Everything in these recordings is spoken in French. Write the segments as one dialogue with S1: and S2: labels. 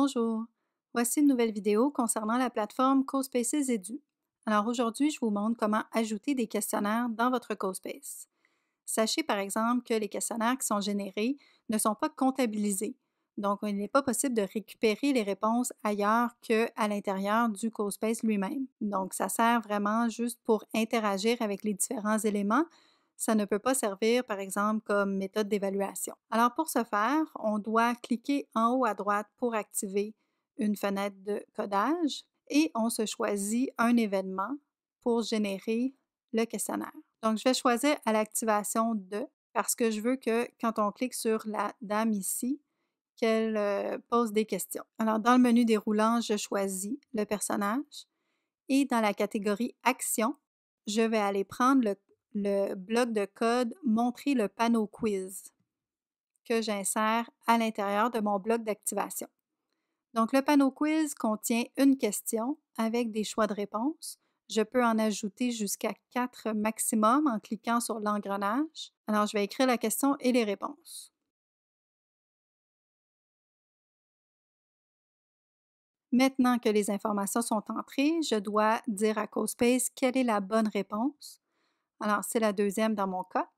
S1: Bonjour, voici une nouvelle vidéo concernant la plateforme CoSpaces Edu. Alors aujourd'hui, je vous montre comment ajouter des questionnaires dans votre CoSpace. Sachez par exemple que les questionnaires qui sont générés ne sont pas comptabilisés, donc il n'est pas possible de récupérer les réponses ailleurs qu'à l'intérieur du CoSpace lui-même. Donc ça sert vraiment juste pour interagir avec les différents éléments. Ça ne peut pas servir, par exemple, comme méthode d'évaluation. Alors, pour ce faire, on doit cliquer en haut à droite pour activer une fenêtre de codage et on se choisit un événement pour générer le questionnaire. Donc, je vais choisir à l'activation de parce que je veux que quand on clique sur la dame ici, qu'elle pose des questions. Alors, dans le menu déroulant, je choisis le personnage et dans la catégorie Action, je vais aller prendre le bloc de code Montrer le panneau quiz que j'insère à l'intérieur de mon bloc d'activation. Donc, le panneau quiz contient une question avec des choix de réponse. Je peux en ajouter jusqu'à 4 maximum en cliquant sur l'engrenage. Alors, je vais écrire la question et les réponses. Maintenant que les informations sont entrées, je dois dire à CoSpace quelle est la bonne réponse. Alors, c'est la deuxième dans mon cas.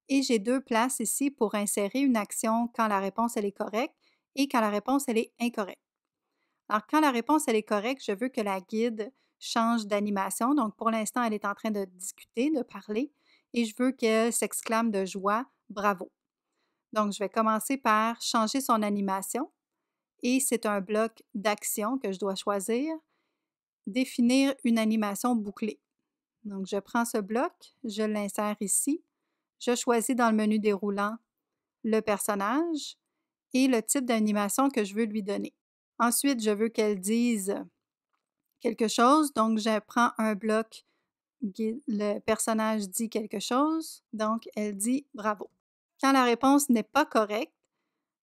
S1: Et j'ai deux places ici pour insérer une action quand la réponse elle est correcte et quand la réponse elle est incorrecte. Alors, quand la réponse elle est correcte, je veux que la guide change d'animation. Donc, pour l'instant, elle est en train de discuter, de parler, et je veux qu'elle s'exclame de joie, bravo. Donc, je vais commencer par changer son animation et c'est un bloc d'action que je dois choisir, définir une animation bouclée. Donc, je prends ce bloc, je l'insère ici, je choisis dans le menu déroulant le personnage et le type d'animation que je veux lui donner. Ensuite, je veux qu'elle dise quelque chose, donc je prends un bloc, le personnage dit quelque chose, donc elle dit bravo. Quand la réponse n'est pas correcte,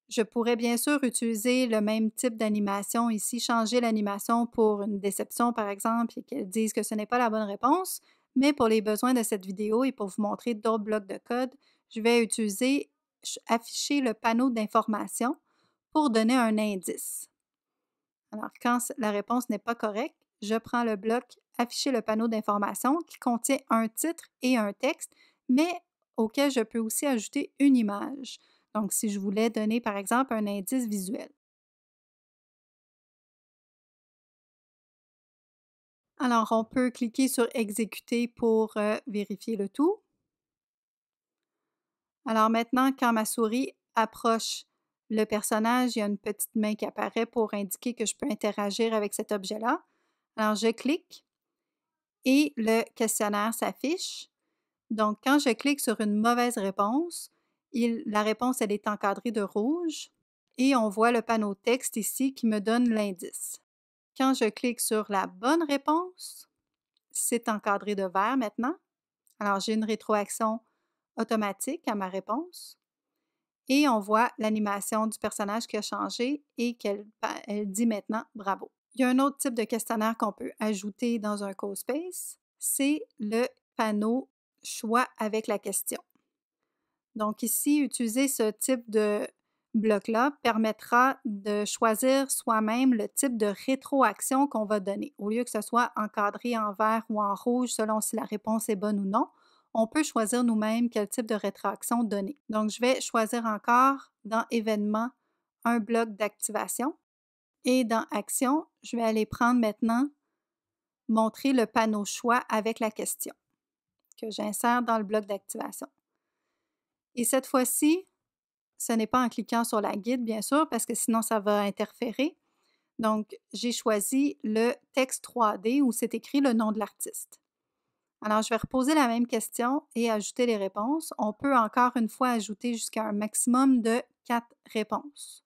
S1: je pourrais bien sûr utiliser le même type d'animation ici, changer l'animation pour une déception par exemple et qu'elle dise que ce n'est pas la bonne réponse, mais pour les besoins de cette vidéo et pour vous montrer d'autres blocs de code, je vais utiliser afficher le panneau d'information pour donner un indice. Alors, quand la réponse n'est pas correcte, je prends le bloc afficher le panneau d'information qui contient un titre et un texte, mais auquel je peux aussi ajouter une image. Donc, si je voulais donner, par exemple, un indice visuel. Alors, on peut cliquer sur Exécuter pour vérifier le tout. Alors maintenant, quand ma souris approche le personnage, il y a une petite main qui apparaît pour indiquer que je peux interagir avec cet objet-là. Alors, je clique et le questionnaire s'affiche. Donc, quand je clique sur une mauvaise réponse, la réponse, elle est encadrée de rouge et on voit le panneau texte ici qui me donne l'indice. Quand je clique sur la bonne réponse, c'est encadré de vert maintenant. Alors, j'ai une rétroaction automatique à ma réponse et on voit l'animation du personnage qui a changé et elle dit maintenant bravo. Il y a un autre type de questionnaire qu'on peut ajouter dans un CoSpace, c'est le panneau choix avec la question. Donc ici, utiliser ce type de bloc-là permettra de choisir soi-même le type de rétroaction qu'on va donner. Au lieu que ce soit encadré en vert ou en rouge selon si la réponse est bonne ou non, on peut choisir nous-mêmes quel type de rétroaction donner. Donc, je vais choisir encore dans Événements un bloc d'activation et dans Action, je vais aller prendre maintenant Montrer le panneau choix avec la question que j'insère dans le bloc d'activation. Et cette fois-ci, ce n'est pas en cliquant sur la guide, bien sûr, parce que sinon ça va interférer. Donc, j'ai choisi le texte 3D où c'est écrit le nom de l'artiste. Alors, je vais reposer la même question et ajouter les réponses. On peut encore une fois ajouter jusqu'à un maximum de 4 réponses.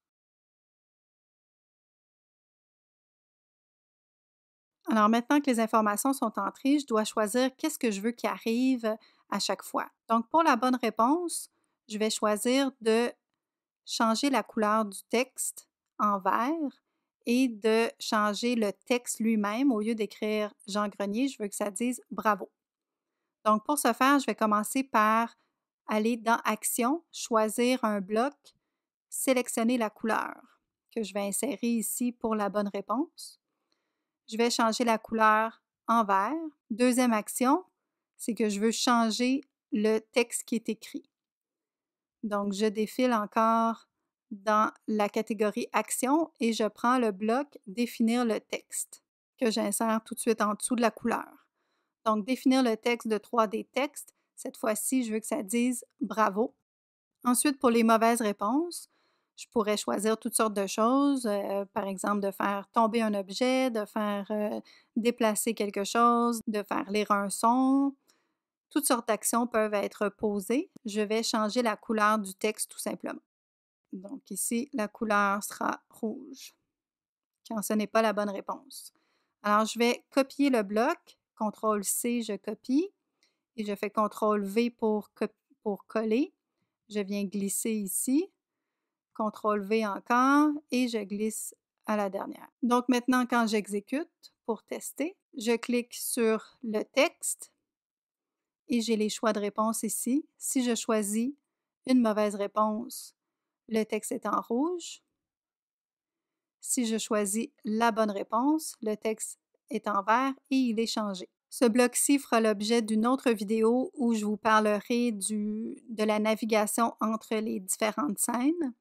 S1: Alors, maintenant que les informations sont entrées, je dois choisir qu'est-ce que je veux qui arrive à chaque fois. Donc, pour la bonne réponse, je vais choisir de changer la couleur du texte en vert et de changer le texte lui-même. Au lieu d'écrire Jean Grenier, je veux que ça dise bravo. Donc, pour ce faire, je vais commencer par aller dans Action, choisir un bloc, sélectionner la couleur. que je vais insérer ici pour la bonne réponse. Je vais changer la couleur en vert. Deuxième action, c'est que je veux changer le texte qui est écrit. Donc, je défile encore dans la catégorie Action et je prends le bloc Définir le texte que j'insère tout de suite en dessous de la couleur. Donc, définir le texte de 3D texte. Cette fois-ci, je veux que ça dise Bravo. Ensuite, pour les mauvaises réponses, je pourrais choisir toutes sortes de choses, par exemple de faire tomber un objet, de faire déplacer quelque chose, de faire lire un son. Toutes sortes d'actions peuvent être posées. Je vais changer la couleur du texte tout simplement. Donc ici, la couleur sera rouge quand ce n'est pas la bonne réponse. Alors, je vais copier le bloc. CTRL-C, je copie et je fais CTRL-V pour coller. Je viens glisser ici. CTRL-V encore et je glisse à la dernière. Donc maintenant, quand j'exécute pour tester, je clique sur le texte et j'ai les choix de réponse ici. Si je choisis une mauvaise réponse, le texte est en rouge. Si je choisis la bonne réponse, le texte est en vert et il est changé. Ce bloc-ci fera l'objet d'une autre vidéo où je vous parlerai de la navigation entre les différentes scènes.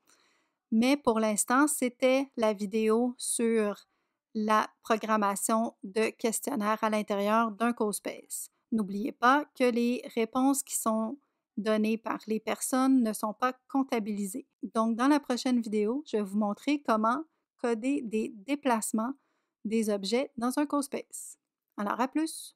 S1: Mais pour l'instant, c'était la vidéo sur la programmation de questionnaires à l'intérieur d'un CoSpace. N'oubliez pas que les réponses qui sont données par les personnes ne sont pas comptabilisées. Donc, dans la prochaine vidéo, je vais vous montrer comment coder des déplacements des objets dans un CoSpace. Alors, à plus!